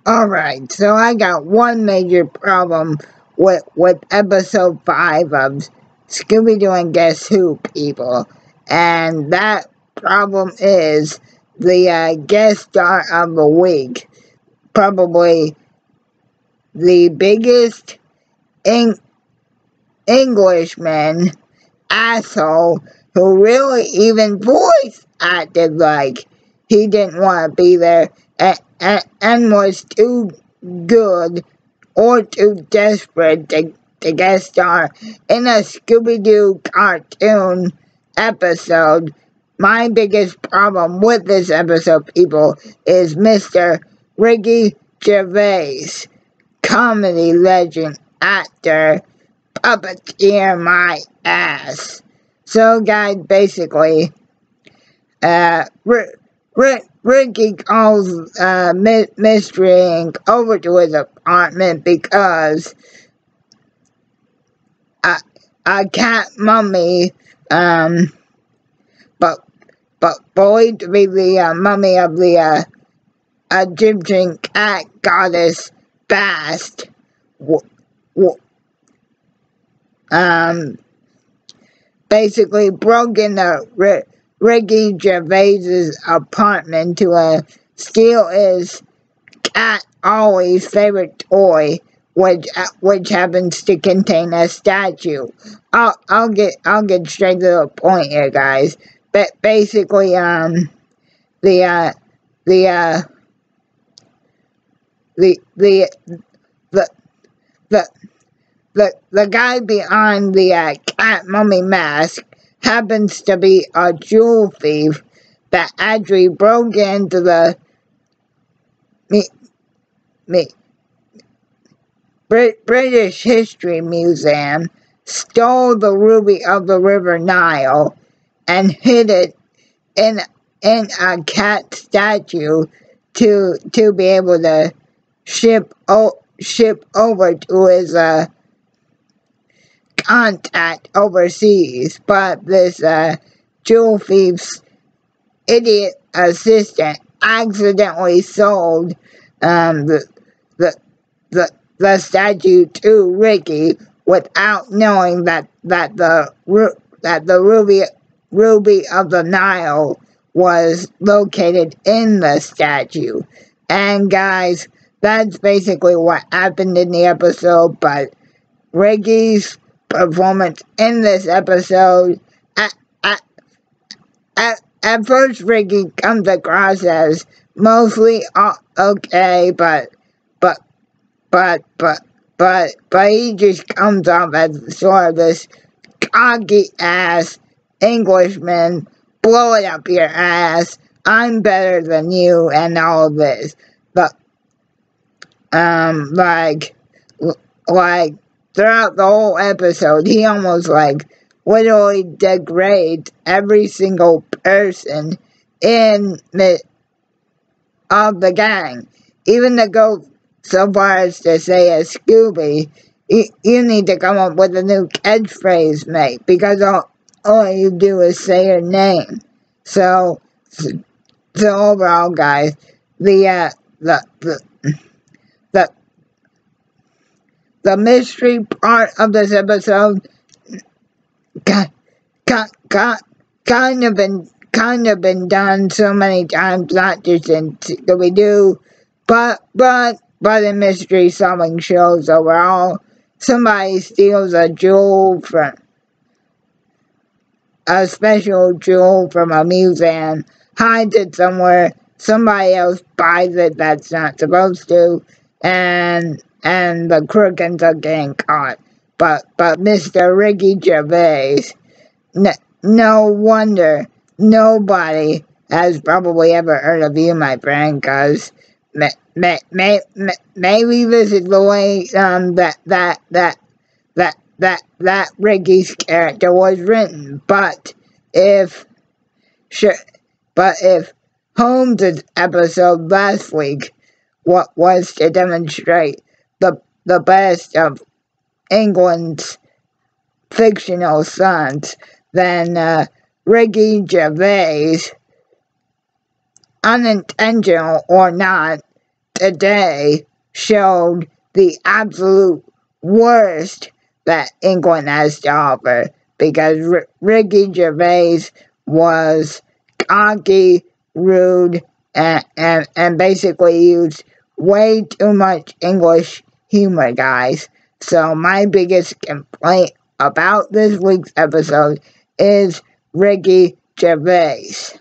Alright, so I got one major problem with episode 5 of Scooby-Doo and Guess Who, people. And that problem is the guest star of the week. Probably the biggest Englishman asshole who really even voice acted like he didn't want to be there and was too good or too desperate to guest star in a Scooby-Doo cartoon episode. My biggest problem with this episode, people, is Mr. Ricky Gervais, comedy legend, actor, puppeteer my ass. So, guys, basically, Ricky calls Mystery Inc. over to his apartment because a cat mummy, but believed to be the mummy of the Egyptian cat goddess Bast, basically broke into Ricky Gervais's apartment to steal his cat Ollie's favorite toy, which happens to contain a statue. I'll get straight to the point here, guys. But basically, the guy behind the cat mummy mask happens to be a jewel thief that actually broke into the British History Museum, stole the ruby of the River Nile, and hid it in a cat statue to be able to ship over to his contact overseas. But this jewel thief's idiot assistant accidentally sold the statue to Ricky without knowing that the ruby of the Nile was located in the statue. And guys, that's basically what happened in the episode. But Ricky's performance in this episode, at first Ricky comes across as mostly okay, but he just comes off as sort of this cocky ass Englishman, blow it up your ass, I'm better than you, and all of this. But like throughout the whole episode, he almost literally degrades every single person in of the gang. Even to go so far as to say a Scooby, you need to come up with a new catchphrase, mate, because all you do is say your name. So overall, guys, the mystery part of this episode kind of been done so many times, not just in Scooby-Doo, but in mystery solving shows overall. Somebody steals a special jewel from a museum, hides it somewhere, somebody else buys it that's not supposed to, and the crook ends up getting caught. But Mr. Ricky Gervais, no wonder nobody has probably ever heard of you, my friend, because maybe this is the way that Ricky's character was written. But if Holmes' episode last week was to demonstrate the best of England's fictional sons, then Ricky Gervais, unintentional or not, today showed the absolute worst that England has to offer, because Ricky Gervais was cocky, rude, and basically used way too much English humor, guys. So my biggest complaint about this week's episode is Ricky Gervais.